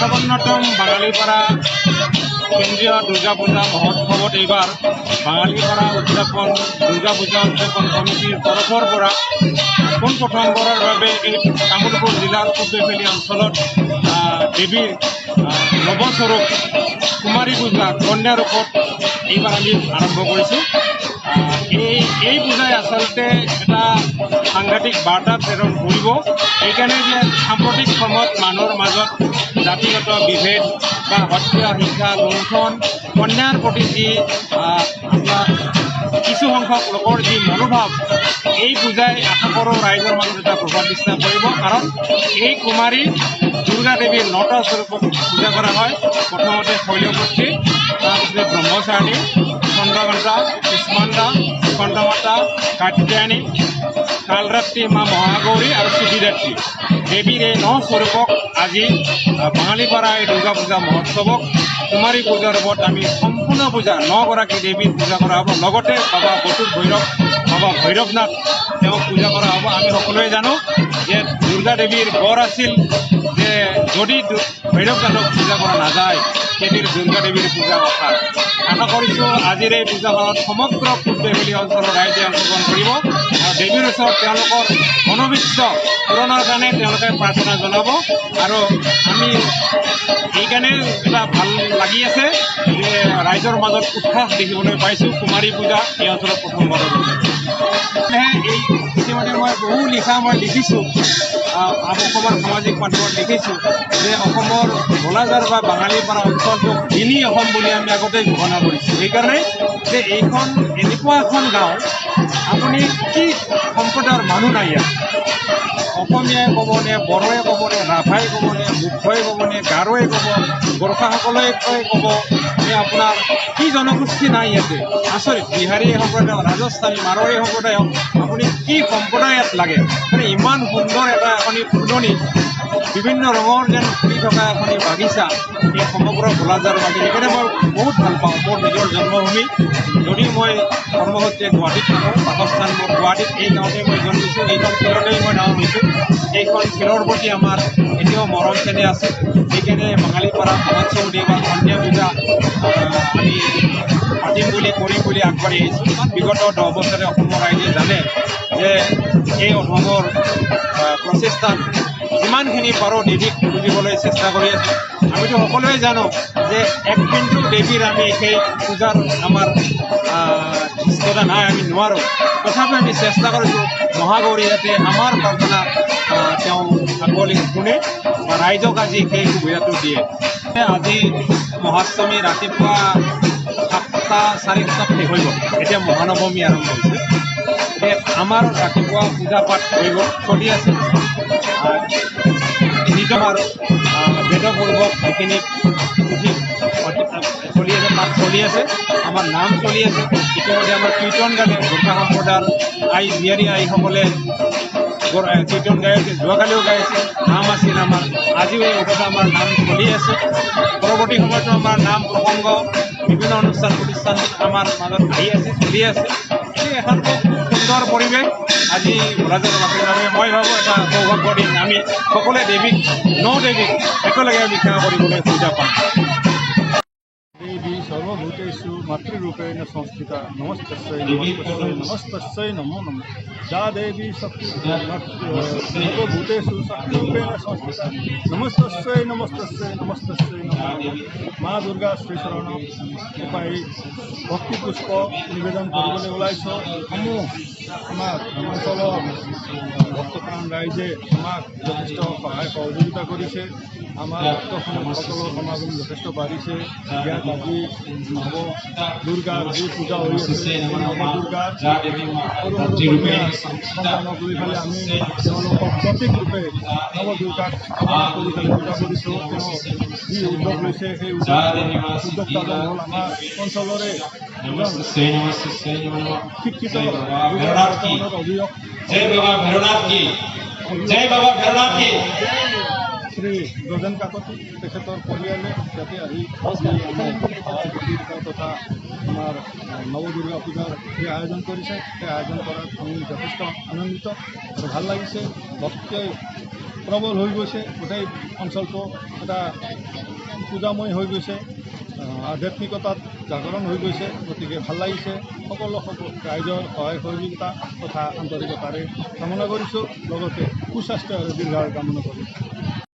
58তম বাঙালিপাড়া কেন্দ্ৰীয় দুৰ্গা পূজা মহোৎসবত এইবাৰ বাঙালিপাড়া উদযাপন দুৰ্গা পূজা উদযাপন কমিটিৰ তৰফৰ পৰা পোনপ্ৰথমবাৰৰ বাবে এই তামোলপুৰ জিলাৰ পূববেফালী অঞ্চলত দেৱীৰ নৱস্বৰূপ কুমাৰী পূজা কন্যা ৰূপত এইবাৰ আমি আৰম্ভ কৰিছোঁ। এই পূজাই আচলতে এটা সাংঘাতিক বাৰ্তা প্ৰেৰণ কৰিব। সেইকাৰণে যে সাম্প্ৰতিক সময়ত মানুহৰ মাজত জাতিগত বিভেদ বা হত্যা হিংসা লুণ্ঠন কন্যাৰ প্ৰতি যি আপোনাৰ কিছু সংখ্যক লোকৰ যি মনোভাৱ, এই পূজাই আশা কৰোঁ ৰাইজৰ মাজত এটা প্ৰভাৱ বিস্তাৰ কৰিব। কাৰণ এই কুমাৰী দুৰ্গা দেৱীৰ 9টা স্বৰূপত পূজা কৰা হয়। প্ৰথমতে শৈলপুত্ৰী, তাৰপিছতে ব্ৰহ্মচাৰিণী, চন্দ্ৰঘণ্টা, কুষ্মাণ্ডা, স্কন্দমাতা, কাত্যায়নী, কালৰাত্ৰি মা মহাগৌৰী আৰু সিদ্ধিদাত্ৰী দেৱীৰ এই 9 স্বৰূপক আজি বাঙালিপাৰা এই দুৰ্গা পূজা মহোৎসৱক কুমাৰী পূজাৰ ৰূপত আমি সম্পূৰ্ণ পূজা 9গৰাকী দেৱীৰ পূজা কৰা হ'ব। লগতে বাবা বটুক ভৈৰৱ, বাবা ভৈৰৱনাথ তেওঁক পূজা কৰা হ'ব। আমি সকলোৱে জানো যে দুৰ্গা দেৱীৰ বৰ আছিল যে যদি ভৈৰৱনাথক পূজা কৰা নাযায় সেইদিন দুৰ্গা দেৱীৰ পূজা অসাৰ। আশা কৰিছোঁ আজিৰ এই পূজাখনত সমগ্ৰ পূববেফালী অঞ্চলৰ ৰাইজে অংশগ্ৰহণ কৰিব আৰু দেৱীৰ ওচৰত তেওঁলোকৰ মনোবিশ্ব পূৰণৰ কাৰণে তেওঁলোকে প্ৰাৰ্থনা জনাব। আৰু আমি এইকাৰণে এটা ভাল লাগি আছে যে ৰাইজৰ মাজত উৎসাহ দেখিবলৈ পাইছোঁ। কুমাৰী পূজা এই অঞ্চলত প্ৰথমবাৰৰ এই ইতিমধ্যে মই লিখিছোঁ অসমৰ সামাজিক মাধ্যমত লিখিছোঁ যে অসমৰ গোলাজাৰ বা বাঙালিপাৰা অঞ্চলটোক মিনি অসম বুলি আমি আগতে ঘোষণা কৰিছোঁ। সেইকাৰণে যে এইখন এনেকুৱা এখন গাঁও আপুনি কি সম্প্ৰদায়ৰ মানুহ নাই ইয়াত, অসমীয়াই ক'বনে, বড়োৱে ক'বনে, ৰাভাই ক'বনে, মুখ্যই ক'বনে, গাৰোৱে ক'ব, গোৰ্খাসকলে ক'ব, আপোনাৰ কি জনগোষ্ঠী নাই ইয়াতে। আচৰিত, বিহাৰী সম্প্ৰদায়, ৰাজস্থানী, মাৰোৱাৰী সম্প্ৰদায় হওক, আপুনি কি সম্প্ৰদায় ইয়াত লাগে। মানে ইমান সুন্দৰ এটা এখনি ফুলনি, বিভিন্ন ৰঙৰ যেন ফুলি থকা এখনি বাগিচা এই সমগ্ৰ গোলাজাৰ বাগিচা। সেইকাৰণে মই বহুত ভাল পাওঁ। মোৰ নিজৰ জন্মভূমি, যদি মই কৰ্মসূত্ৰে গুৱাহাটীত থাকোঁ, বাসস্থান মোৰ গুৱাহাটীত, এই গাঁৱতে মই জন্মিছোঁ, এইখন ফিল্ডতেই মই ডাঙৰ হৈছোঁ। এইখন ফিল্ডৰ প্ৰতি আমাৰ এতিয়াও মৰম চেনেহ আছে। সেইকাৰণে বাঙালিপাৰা মহোৎসৱত এইবাৰ সন্ধিয়া পূজা আমি পাতিম কৰিম বুলি আগবাঢ়ি আহিছোঁ। কাৰণ বিগত 10 বছৰে অসমৰ ৰাইজে জানে যে এই অসমৰ প্ৰচেষ্টাত যিমানখিনি পাৰোঁ দেৱীক বুজিবলৈ চেষ্টা কৰি আছোঁ। আমিতো সকলোৱে জানো যে এক বিন্দু দেৱীৰ আমি সেই পূজাৰ আমাৰ ধৃষ্টতা নাই, আমি নোৱাৰোঁ। তথাপিও আমি চেষ্টা কৰিছোঁ মহাগৌৰী যাতে আমাৰ প্ৰাৰ্থনা তেওঁ আগলৈ শুনে বা ৰাইজক আজি সেই সুবিধাটো দিয়ে। আজি মহাষ্টমী ৰাতিপুৱা 7টা 4:30 শেষ হৈ গ'ল, এতিয়া মহানৱমী আৰম্ভ হৈছে। আমাৰ ৰাতিপুৱা পূজা পাঠ হৈ গ'ল, চলি আছে। আমাৰ বেদপূৰ্বক সেইখিনি চলি আছে, পাঠ চলি আছে, আমাৰ নাম চলি আছে। ইতিমধ্যে আমাৰ কীৰ্তন গালে গোৰ্খা সম্প্ৰদায়ৰ আই জীয়াৰী আইসকলে কীৰ্তন গাই আছে, যোৱাকালিও গাই আছে, নাম আছিল আমাৰ, আজিও এই উৎসৱ আমাৰ নাম চলি আছে। পৰৱৰ্তী সময়তো আমাৰ নাম প্ৰসংগ বিভিন্ন অনুষ্ঠান প্ৰতিষ্ঠান আমাৰ মাজত আহি আছে, চলি আছে। এই এখন খুব সুন্দৰ পৰিৱেশ আজি গোলাজাৰ বাসীৰ বাবে মই ভাবোঁ এটা সৌভাগ্যৰ দিন। আমি সকলোৱে দেৱীক 9 দেৱীক একেলগে আমি সেৱা কৰিবলৈ পূজা পাম। देवी सर्वभूतेषु मातृरूपेण संस्थिता नमस्तस्यै नमस्तस्यै नमो नमः। या देवी शक्ति सर्वभूतेषु शक्तिरूपेण संस्थिता नमस्तस्यै नमस्तस्यै नमस्तस्यै नमो नमः। माँ दुर्गा श्रीचरण उपाय भक्ति पुष्प निवेदन কৰিবলৈ ওলাইছোঁ। সমূহ আমাৰ গ্ৰামাঞ্চলৰ ভক্তপ্ৰাণ ৰাইজে আমাক যথেষ্ট সহায় সহযোগিতা কৰিছে। আমাৰ ভক্তসকলৰ সমাগম যথেষ্ট বাঢ়িছে। ইয়াত আজি নৱ দুৰ্গাৰ যি পূজা হৈ আছে, নৱ দুৰ্গাৰ সন্তানক লৈ পেলাই আমি তেওঁলোকক প্ৰতীক ৰূপে নৱ দুৰ্গাক কৰি পেলাই পূজা কৰিছোঁ। তেওঁ যি উদ্যোগ লৈছে সেই উদ্যোক্তাজন হ'ল আমাৰ অঞ্চলৰে শিক্ষিত অভিযোগ শ্ৰী ব্ৰজেন কাকতি, তেখেতৰ পৰিয়ালে যাতে আহি তথা আমাৰ নৱদুৰ্গা পূজাৰ যি আয়োজন কৰিছে, সেই আয়োজন কৰাত আমি যথেষ্ট আনন্দিত আৰু ভাল লাগিছে। ভক্তই প্ৰবল হৈ গৈছে। গোটেই অঞ্চলটো এটা পূজাময় হৈ গৈছে, আধ্যাত্মিকতাত জাগৰণ হৈ গৈছে। গতিকে ভাল লাগিছে। সকলো ৰাইজৰ সহায় সহযোগিতা তথা আন্তৰিকতাৰে কামনা কৰিছোঁ, লগতে সুস্বাস্থ্য আৰু দীৰ্ঘায়ু কামনা কৰিছোঁ।